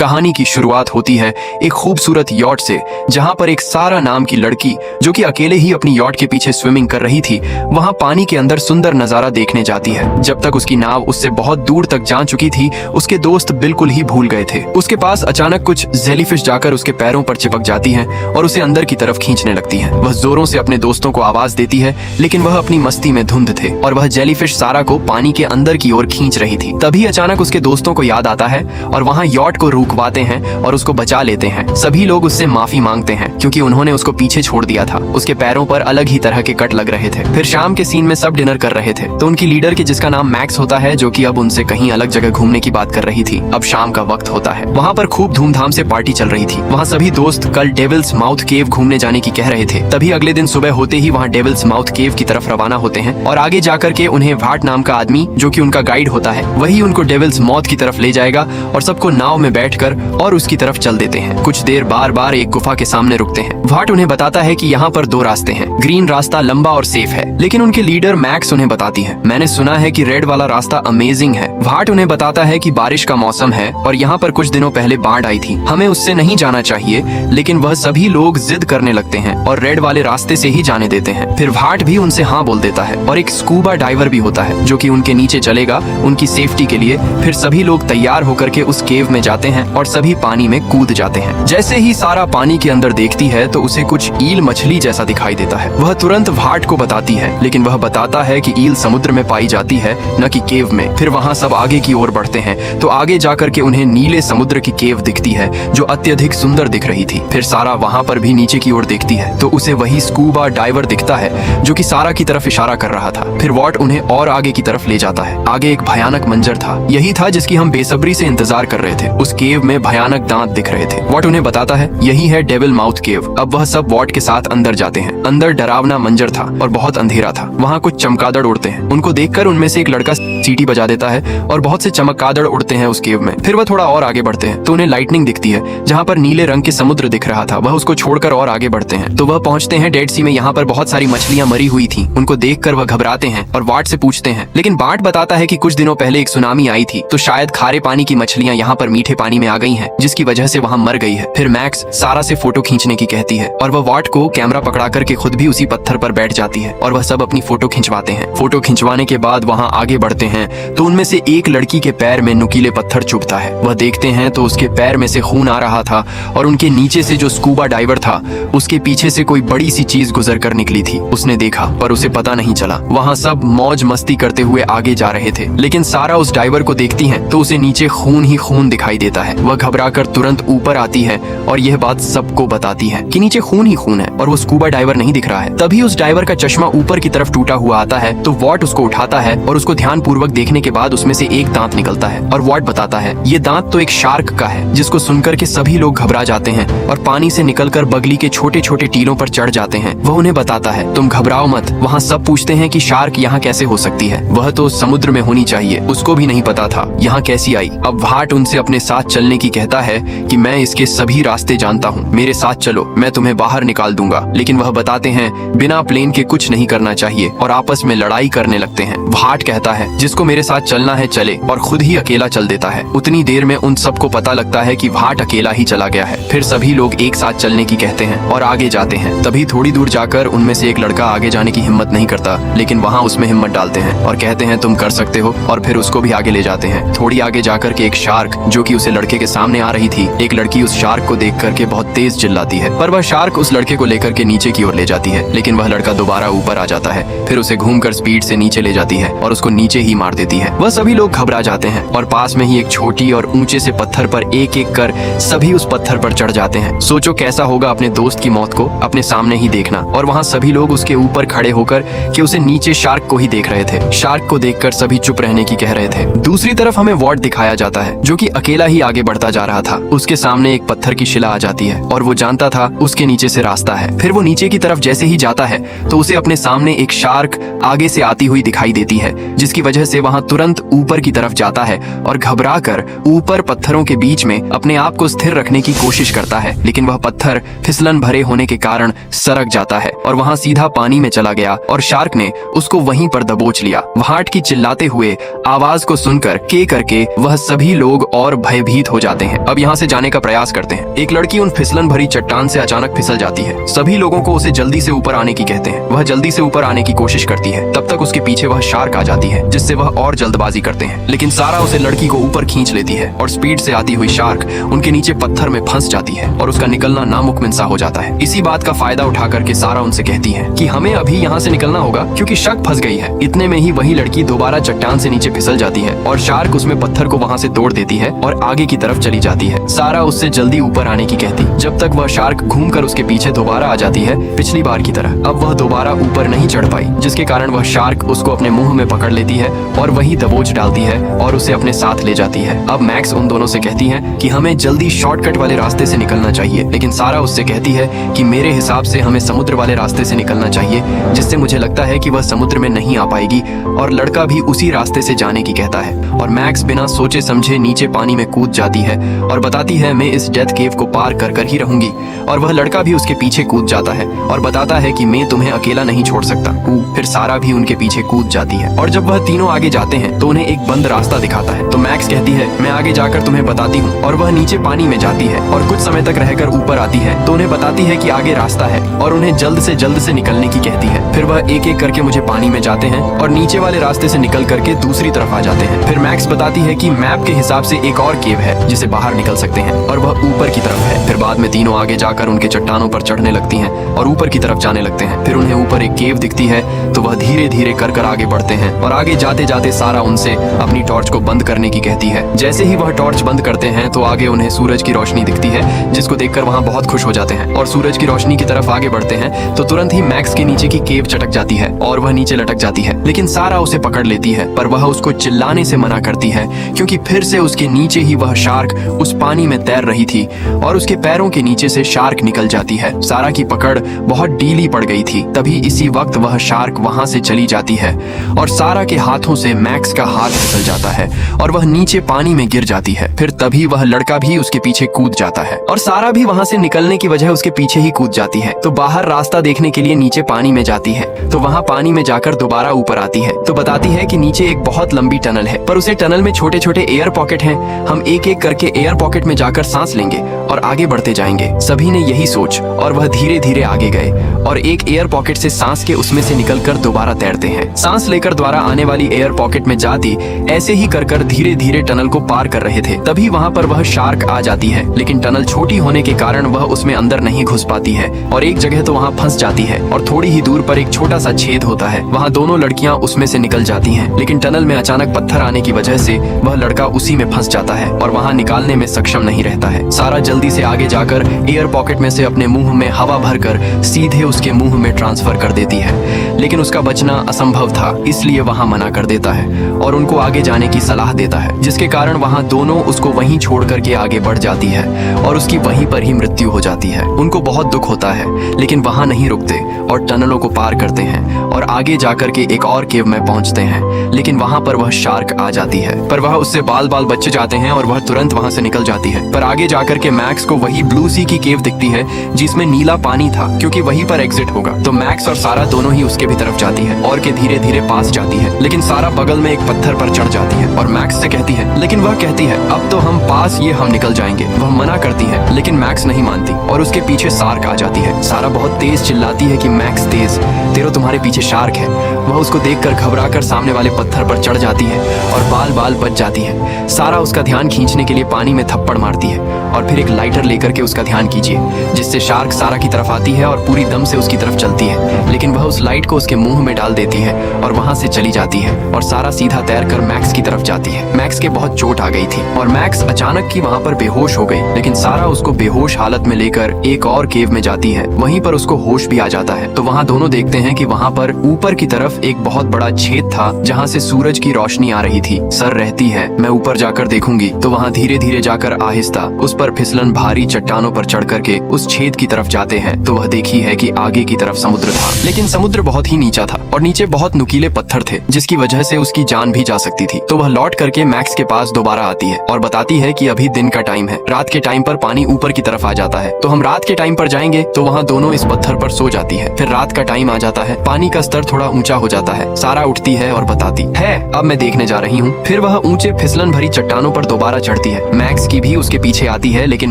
कहानी की शुरुआत होती है एक खूबसूरत यॉट से, जहां पर एक सारा नाम की लड़की जो कि अकेले ही अपनी यॉट के पीछे स्विमिंग कर रही थी, वहां पानी के अंदर सुंदर नजारा देखने जाती है। जब तक उसकी नाव उससे बहुत दूर तक जा चुकी थी, उसके दोस्त बिल्कुल ही भूल गए थे। उसके पास अचानक कुछ जेलीफिश जाकर उसके पैरों पर चिपक जाती हैं और उसे अंदर की तरफ खींचने लगती हैं। वह जोरों से अपने दोस्तों को आवाज देती है, लेकिन वह अपनी मस्ती में धुंध थे और वह जेलीफिश सारा को पानी के अंदर की ओर खींच रही थी। तभी अचानक उसके दोस्तों को याद आता है और वहाँ यॉट को रुकवाते हैं और उसको बचा लेते हैं। सभी लोग उससे माफी मांगते हैं क्योंकि उन्होंने उसको पीछे छोड़ दिया था। उसके पैरों पर अलग ही तरह के कट लग रहे थे। फिर शाम के सीन में सब डिनर कर रहे थे, तो उनकी लीडर की जिसका नाम मैक्स होता है, जो कि अब उनसे कहीं अलग जगह घूमने की बात कर रही थी। अब शाम का वक्त होता है। वहाँ पर खूब धूमधाम से पार्टी चल रही थी। वहाँ सभी दोस्त कल डेविल्स माउथ केव घूमने जाने की कह रहे थे। तभी अगले दिन सुबह होते ही वहाँ डेविल्स माउथ केव की तरफ रवाना होते हैं और आगे जाकर के उन्हें वाट नाम का आदमी, जो कि उनका गाइड होता है, वही उनको डेविल्स माउथ की तरफ ले जाएगा और सबको नाव में बैठकर और उसकी तरफ चल देते हैं। कुछ देर बार बार एक गुफा के सामने रुकते हैं। वाट उन्हें बताता है कि यहाँ पर दो रास्ते हैं। ग्रीन रास्ता लंबा और सेफ है, लेकिन उनके लीडर मैक्स उन्हें बताती है, मैंने सुना है कि रेड वाला रास्ता अमेजिंग है। वाट उन्हें बताता है कि बारिश का मौसम है और यहाँ पर कुछ दिनों पहले बाढ़ आई थी, हमें उससे नहीं जाना चाहिए। लेकिन वह सभी लोग जिद करने लगते हैं और रेड वाले रास्ते से ही जाने देते हैं। फिर वाट भी उनसे हाँ बोल देता है और एक स्कूबा डाइवर भी होता है जो कि उनके नीचे चलेगा उनकी सेफ्टी के लिए। फिर सभी लोग तैयार होकर के उस केव में जाते हैं और सभी पानी में कूद जाते हैं। जैसे ही सारा पानी के अंदर देखती है तो उसे कुछ ईल मछली जैसा दिखाई देता है। वह तुरंत वाट को बताती है, लेकिन वह बताता है कि ईल समुद्र में पाई जाती है, न कि केव में। फिर वहाँ सब आगे की ओर बढ़ते हैं तो आगे जाकर के उन्हें नीले समुद्र की केव दिखती है जो अत्यधिक सुंदर दिख रही थी। फिर सारा वहाँ पर भी नीचे की ओर देखती है तो उसे वही स्कूबा डाइवर दिखता है जो कि सारा की तरफ इशारा कर रहा था। फिर वॉट उन्हें और आगे की तरफ ले जाता है। आगे एक भयानक मंजर था, यही था जिसकी हम बेसब्री से इंतजार कर रहे थे। उस केव में भयानक दांत दिख रहे थे। वॉट उन्हें बताता है यही है डेविल माउथ केव। अब वह सब वॉट के साथ अंदर जाते हैं। अंदर डरावना मंजर था और बहुत अंधेरा था। वहाँ कुछ चमगादड़ उड़ते हैं। उनको देखकर उनमें से एक लड़का सीटी बजा देता है और बहुत से चमगादड़ उड़ते हैं उस केव में। फिर वह थोड़ा और आगे बढ़ते हैं तो उन्हें लाइटनिंग दिखती है, जहाँ पर नीले रंग के समुद्र दिख रहा था। वह उसको छोड़कर और आगे बढ़ते हैं तो वह पहुंचते हैं डेड सी में। यहाँ पर बहुत सारी मछलियां मरी हुई थी। उनको देखकर वह घबराते हैं और वाट से पूछते हैं, लेकिन वाट बताता है कि कुछ दिनों पहले एक सुनामी आई थी तो शायद खारे पानी की मछलियां यहाँ पर मीठे पानी में आ गई हैं, जिसकी वजह से वहाँ मर गई है। फिर मैक्स सारा से फोटो खींचने की कहती है और वह वाट को कैमरा पकड़ा करके खुद भी उसी पत्थर पर बैठ जाती है और वह सब अपनी फोटो खिंचवाते हैं। फोटो खिंचवाने के बाद वहाँ आगे बढ़ते हैं तो उनमें से एक लड़की के पैर में नुकीले पत्थर चुभता है। वह देखते हैं तो उसके पैर में से खून आ रहा था और उनके नीचे से जो स्कूबा डाइवर था उसके पीछे से कोई बड़ी सी चीज गुजर कर निकली थी। उसने देखा पर उसे पता नहीं चला। वहाँ सब मौज मस्ती करते हुए आगे जा रहे थे, लेकिन सारा उस डाइवर को देखती है तो उसे नीचे खून ही खून दिखाई देता है। वह घबराकर तुरंत ऊपर आती है और यह बात सबको बताती है कि नीचे खून ही खून है और वो स्कूबा डाइवर नहीं दिख रहा है। तभी उस डाइवर का चश्मा ऊपर की तरफ टूटा हुआ आता है तो वॉट उसको उठाता है और उसको ध्यान पूर्वक देखने के बाद उसमें से एक दांत निकलता है और वॉट बताता है ये दांत तो एक शार्क का है, जिसको सुनकर के सभी लोग घबरा जाते हैं और पानी से निकलकर बगली के छोटे छोटे टीलों पर चढ़ जाते हैं। वह उन्हें बताता है तुम घबराओ मत। वहाँ सब पूछते हैं कि शार्क यहाँ कैसे हो सकती है, वह तो समुद्र में होनी चाहिए। उसको भी नहीं पता था यहाँ कैसी आई। अब वाट उनसे अपने साथ चलने की कहता है कि मैं इसके सभी रास्ते जानता हूँ, मेरे साथ चलो, मैं तुम्हें बाहर निकाल दूंगा। लेकिन वह बताते हैं बिना प्लेन के कुछ नहीं करना चाहिए और आपस में लड़ाई करने लगते हैं। वाट कहता है जिसको मेरे साथ चलना है चले और खुद ही अकेला चल देता है। उतनी देर में उन सबको पता लगता है कि वाट अकेला ही चला गया है। फिर सभी लोग एक साथ चलने की कहते हैं और आगे जाते हैं। तभी थोड़ी दूर जाकर उनमें से एक लड़का आगे जाने की हिम्मत नहीं करता, लेकिन वहाँ उसमें हिम्मत डालते हैं और कहते हैं तुम कर सकते हो और फिर उसको भी आगे ले जाते हैं। थोड़ी आगे जाकर के एक शार्क जो कि उसे लड़के के सामने आ रही थी, एक लड़की उस शार्क को देख करके बहुत तेज चिल्लाती है, पर वह शार्क उस लड़के को लेकर के नीचे की ओर ले जाती है। लेकिन वह लड़का दोबारा ऊपर आ जाता है। फिर उसे घूमकर स्पीड से नीचे ले जाती है और उसको नीचे ही मार देती है। वह सभी लोग घबरा जाते हैं और पास में ही एक छोटी और ऊंचे से पत्थर पर एक एक कर सभी उस पत्थर पर चढ़ जाते हैं। सोचो कैसा होगा अपने दोस्त की मौत को अपने सामने ही देखना। और वहाँ सभी लोग उसके ऊपर खड़े होकर कि उसे नीचे शार्क को ही देख रहे थे। शार्क को देखकर सभी चुप रहने की कह रहे थे। दूसरी तरफ हमें वॉट दिखाया जाता है जो कि अकेला ही आगे बढ़ता जा रहा था। उसके सामने एक पत्थर की शिला आ जाती है और वो जानता था उसके नीचे से रास्ता है। फिर वो नीचे की तरफ जैसे ही जाता है तो उसे अपने सामने एक शार्क आगे से आती हुई दिखाई देती है, जिसकी वजह से वहाँ तुरंत ऊपर की तरफ जाता है और घबराकर ऊपर पत्थरों के बीच में अपने आप को स्थिर रखने की कोशिश करता है। लेकिन वह पत्थर फिसलन भरे होने के कारण सरक जाता है और वहाँ सीधा पानी में चला गया और शार्क ने उसको वहीं पर दबोच लिया। वाट की चिल्लाते हुए आवाज को सुनकर के करके वह सभी लोग और भयभीत भयभीत हो जाते हैं। अब यहाँ से जाने का प्रयास करते हैं। एक लड़की उन फिसलन भरी चट्टान से अचानक फिसल जाती है। सभी लोगों को उसे जल्दी से ऊपर आने की कहते हैं। वह जल्दी से ऊपर आने की कोशिश करती है। तब तक उसके पीछे वह शार्क आ जाती है, जिससे वह और जल्दबाजी करते हैं। लेकिन सारा उसे लड़की को ऊपर खींच लेती है और स्पीड से आती हुई शार्क उनके नीचे पत्थर में फंस जाती है और उसका निकलना नामुमकिन सा हो जाता है। इसी बात का फायदा उठा करके सारा उनसे कहती है कि हमें अभी यहाँ से निकलना होगा क्योंकि शार्क फंस गई है। इतने में ही वही लड़की दोबारा चट्टान से नीचे फिसल जाती है और शार्क उसमें पत्थर को वहाँ से तोड़ देती है और आगे की तरफ चली जाती है। सारा उससे जल्दी ऊपर आने की कहती, जब तक वह शार्क घूमकर उसके पीछे दोबारा आ जाती है पिछली बार की तरह। अब वह दोबारा ऊपर नहीं चढ़ पाई, जिसके कारण वह शार्क उसको अपने मुंह में पकड़ लेती है और वही दबोच डालती है और उसे अपने साथ ले जाती है। अब मैक्स उन दोनों से कहती है कि हमें जल्दी शॉर्टकट वाले रास्ते से निकलना चाहिए, लेकिन सारा उससे कहती है कि मेरे हिसाब से हमें समुद्र वाले रास्ते से निकलना चाहिए, जिससे मुझे लगता है कि वह समुद्र में नहीं आ पाएगी। और लड़का भी उसी रास्ते से जाने की कहता है और मैक्स बिना सोचे समझे नीचे पानी में कूद जाती है और बताती है मैं इस डेथ केव को पार कर कर ही रहूंगी। और वह लड़का भी उसके पीछे कूद जाता है और बताता है कि मैं तुम्हें अकेला नहीं छोड़ सकता। फिर सारा भी उनके पीछे कूद जाती है और जब वह तीनों आगे जाते हैं तो उन्हें एक बंद रास्ता दिखाता है। तो मैक्स कहती है मैं आगे जाकर तुम्हें बताती हूँ, और वह नीचे पानी में जाती है और कुछ समय तक रहकर ऊपर आती है तो उन्हें बताती है कि आगे रास्ता है और उन्हें जल्द से निकलने की कहती है। फिर वह एक एक करके मुझे पानी में जाते हैं और नीचे वाले रास्ते से निकल करके दूसरी तरफ आ जाते हैं। फिर मैक्स बताती है कि मैप के हिसाब से एक और केव है जिसे बाहर निकल सकते हैं और वह ऊपर की तरफ है। फिर बाद में तीनों आगे जाकर उनके चट्टानों पर चढ़ने लगती हैं और ऊपर की तरफ जाने लगते हैं। फिर उन्हें ऊपर एक केव दिखती है तो वह धीरे धीरे कर आगे बढ़ते हैं और आगे जाते जाते सारा उनसे अपनी टॉर्च को बंद करने की कहती है। जैसे ही वह टॉर्च बंद करते हैं तो आगे उन्हें सूरज की रोशनी दिखती है, जिसको देखकर वहाँ बहुत खुश हो जाते हैं और सूरज की रोशनी की तरफ आगे बढ़ते हैं तो तुरंत ही मैक्स के नीचे की केव चटक जाती है और वह नीचे लटक जाती है। लेकिन सारा उसे पकड़ लेती है पर वह उसको चिल्लाने से मना करती है क्योंकि फिर से उसके नीचे ही वह शार्क उस पानी में तैर रही थी और उसके पैरों के नीचे से शार्क निकल जाती है। सारा की पकड़ बहुत ढीली पड़ गई थी। तभी इसी वक्त वह शार्क वहां से चली जाती है और सारा के हाथों से मैक्स का हाथ फिसल जाता है और वह नीचे पानी में गिर जाती है। फिर तभी वह लड़का भी उसके पीछे कूद जाता है और सारा भी वहां से निकलने की वजह उसके पीछे ही कूद जाती है। तो बाहर रास्ता देखने के लिए नीचे पानी में जाती है तो वहां पानी में जाकर दोबारा ऊपर आती है तो बताती है कि नीचे एक बहुत लंबी टनल है पर उसे टनल में छोटे छोटे एयर पॉकेट हैं। हम एक एक करके एयर पॉकेट में जाकर सांस लेंगे और आगे बढ़ते जाएंगे। सभी ने यही सोच और वह धीरे धीरे आगे गए और एक एयर पॉकेट से सांस के उसमें से निकलकर दोबारा तैरते हैं। सांस लेकर द्वारा आने वाली एयर पॉकेट में जाती ऐसे ही कर धीरे धीरे टनल को पार कर रहे थे। तभी वहाँ पर वह शार्क आ जाती है, लेकिन टनल छोटी होने के कारण वह उसमें अंदर नहीं घुस पाती है और एक जगह तो वहाँ फंस जाती है और थोड़ी ही दूर पर एक छोटा सा छेद होता है। वहाँ दोनों लड़कियां उसमें से निकल जाती हैं, लेकिन टनल में अचानक पत्थर आने की वजह से वह लड़का उसी में फंस जाता है और वहाँ निकालने में सक्षम नहीं रहता है। सारा जल्दी से आगे जाकर एयर पॉकेट में से अपने मुंह में हवा भरकर सीधे उसके मुंह में ट्रांसफर कर देती है, लेकिन उसका बचना असंभव था, इसलिए वहाँ मना कर देता है और उनको आगे जाने की सलाह देता है, जिसके कारण वहाँ दोनों उसको वहीं छोड़ करके आगे बढ़ जाती है और उसकी वहीं पर ही मृत्यु हो जाती है। उनको बहुत दुख होता है, लेकिन वहाँ नहीं रुकते और टनलों को पार करते हैं और आगे जाकर के एक और केव में पहुंचते हैं, लेकिन वहाँ पर वह शार्क आ जाती है पर वह उससे बाल बच जाते हैं और वह तुरंत वहाँ से निकल जाती है। पर आगे जाकर के मैक्स को वही ब्लू सी की केव दिखती है जिसमें नीला पानी था, क्योंकि वहीं पर एग्जिट होगा। तो मैक्स और सारा दोनों ही उसके भी तरफ जाती है और के धीरे धीरे पास जाती है, लेकिन सारा बगल में एक पत्थर पर चढ़ जाती है और मैक्स से कहती है, लेकिन वह कहती है अब तो हम पास ये हम निकल जाएंगे। वह मना करती है, लेकिन मैक्स नहीं मानती और उसके पीछे शार्क आ जाती है। सारा बहुत तेज चिल्लाती है कि मैक्स तेज, तेरो तुम्हारे पीछे शार्क है। वह उसको देखकर घबराकर सामने वाले पत्थर पर चढ़ जाती है और बाल बच जाती है। सारा उसका ध्यान खींचने के लिए पानी में थप्पड़ मारती है और फिर एक लाइटर लेकर के उसका ध्यान कीजिए, जिससे शार्क सारा की तरफ आती है और पूरी दम से उसकी तरफ चलती है, लेकिन वह उस लाइट को उसके मुंह में डाल देती है और वहां से चली जाती है और सारा सीधा तैरकर मैक्स की तरफ जाती है। मैक्स के बहुत चोट आ गई थी और मैक्स अचानक ही वहां पर बेहोश हो गई, लेकिन सारा उसको बेहोश हालत में लेकर एक और केव में जाती है। वहीं पर उसको होश भी आ जाता है। तो वहाँ दोनों देखते हैं कि वहाँ पर ऊपर की तरफ एक बहुत बड़ा छेद था जहाँ से सूरज की रोशनी आ रही थी। सर रहती है, मैं ऊपर जाकर देखूंगी। तो वहाँ धीरे धीरे जाकर आहिस्ता उस पर फिसलन भारी चट्टानों पर चढ़ करके उस छेद की तरफ जाते हैं तो वह देखी है कि आगे की तरफ समुद्र था, लेकिन समुद्र बहुत ही नीचा था और नीचे बहुत नुकीले पत्थर थे जिसकी वजह से उसकी जान भी जा सकती थी। तो वह लौट करके मैक्स के पास दोबारा आती है और बताती है कि अभी दिन का टाइम है, रात के टाइम पर पानी ऊपर की तरफ आ जाता है। तो हम रात के टाइम पर जाएंगे तो वहाँ दोनों इस पत्थर पर सो जाती है। फिर रात का टाइम आ जाता है, पानी का स्तर थोड़ा ऊंचा हो जाता है। सारा उठती है और बताती है अब मैं देखने जा रही हूँ। फिर वह ऊंचे फिसलन भरी चट्टानों पर दोबारा चढ़ती है। मैक्स की भी उसके पीछे आती है, लेकिन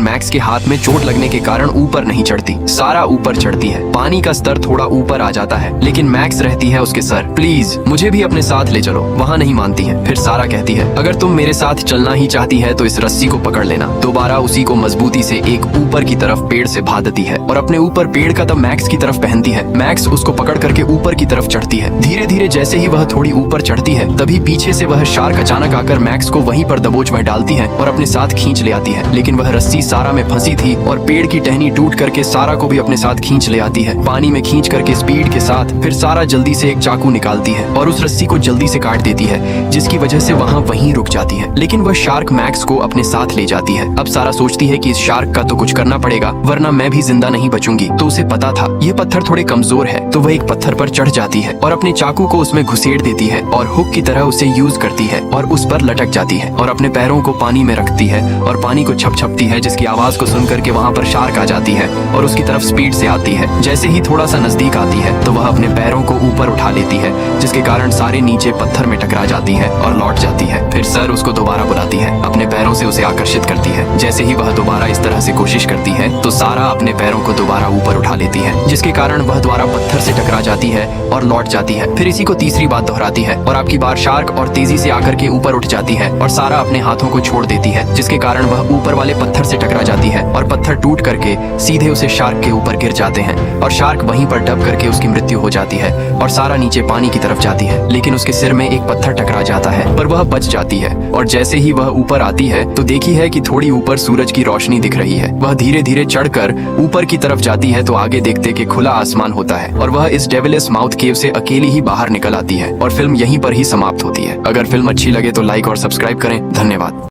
मैक्स के हाथ में चोट लगने के कारण ऊपर नहीं चढ़ती। सारा ऊपर चढ़ती है, पानी का स्तर थोड़ा ऊपर आ जाता है, लेकिन मैक्स रहती है उसके सर, प्लीज मुझे भी अपने साथ ले चलो। वहाँ नहीं मानती है। फिर सारा कहती है अगर तुम मेरे साथ चलना ही चाहती है तो इस रस्सी को पकड़ लेना। दोबारा उसी को मजबूती से एक ऊपर की तरफ पेड़ से बांधती है और अपने ऊपर पेड़ का तब मैक्स की तरफ पहनती है। मैक्स उसको पकड़ करके ऊपर की तरफ चढ़ती है। धीरे धीरे जैसे ही वह थोड़ी ऊपर चढ़ती है तभी पीछे से वह शार्क अचानक आकर मैक्स को वहीं पर दबोच में डालती है और अपने साथ खींच ले आती है। लेकिन वह रस्सी सारा में फंसी थी और पेड़ की टहनी टूट करके सारा को भी अपने साथ खींच ले आती है। पानी में खींच करके स्पीड के साथ फिर सारा जल्दी से एक चाकू निकालती है और उस रस्सी को जल्दी से काट देती है, जिसकी वजह से वहाँ वहीं रुक जाती है। लेकिन वह शार्क मैक्स को अपने साथ ले जाती है। अब सारा सोचती है कि इस शार्क का तो कुछ करना पड़ेगा वरना मैं भी जिंदा नहीं बचूंगी। तो उसे पता था ये पत्थर थोड़े कमजोर है, तो वह एक पत्थर पर चढ़ जाती है और अपने चाकू को उसमें घुसेड़ देती है और हुक की तरह उसे यूज करती है और उस पर लटक जाती है और अपने पैरों को पानी में रखती है और पानी को छपछपती है, जिसकी आवाज को सुन करके वहाँ पर शार्क आ जाती है और उसकी तरफ स्पीड से आती है। जैसे ही थोड़ा सा नजदीक आती है तो वह अपने पैरों को ऊपर उठा लेती है, जिसके कारण सारे नीचे पत्थर में टकरा जाती है और लौट जाती है। फिर सर उसको दोबारा बुलाती है, अपने पैरों से उसे आकर्षित करती है। जैसे ही वह दोबारा इस तरह से कोशिश करती है तो सारा अपने पैरों को दोबारा ऊपर उठा लेती है, जिसके कारण वह दोबारा पत्थर से टकरा जाती है और लौट जाती है। फिर इसी को तीसरी बात दोहराती है और आपकी बार शार्क और तेजी से आकर के ऊपर उठ जाती है और सारा अपने हाथों को छोड़ देती है, जिसके कारण वह ऊपर वाले पत्थर से टकरा जाती है और पत्थर टूट करके सीधे उसे शार्क के ऊपर गिर जाते हैं और शार्क वहीं पर डब करके उसकी मृत्यु हो जाती है और सारा नीचे पानी की तरफ जाती है। लेकिन उसके सिर में एक पत्थर टकरा जाता है पर वह बच जाती है और जैसे ही वह ऊपर आती है तो देखी है कि थोड़ी ऊपर सूरज की रोशनी दिख रही है। वह धीरे धीरे चढ़कर ऊपर की तरफ जाती है तो आगे देखते कि खुला आसमान होता है और वह इस डेविल्स माउथ केव से अकेली ही बाहर निकल आती है और फिल्म यहीं पर ही समाप्त होती है। अगर फिल्म अच्छी लगे तो लाइक और सब्सक्राइब करें। धन्यवाद।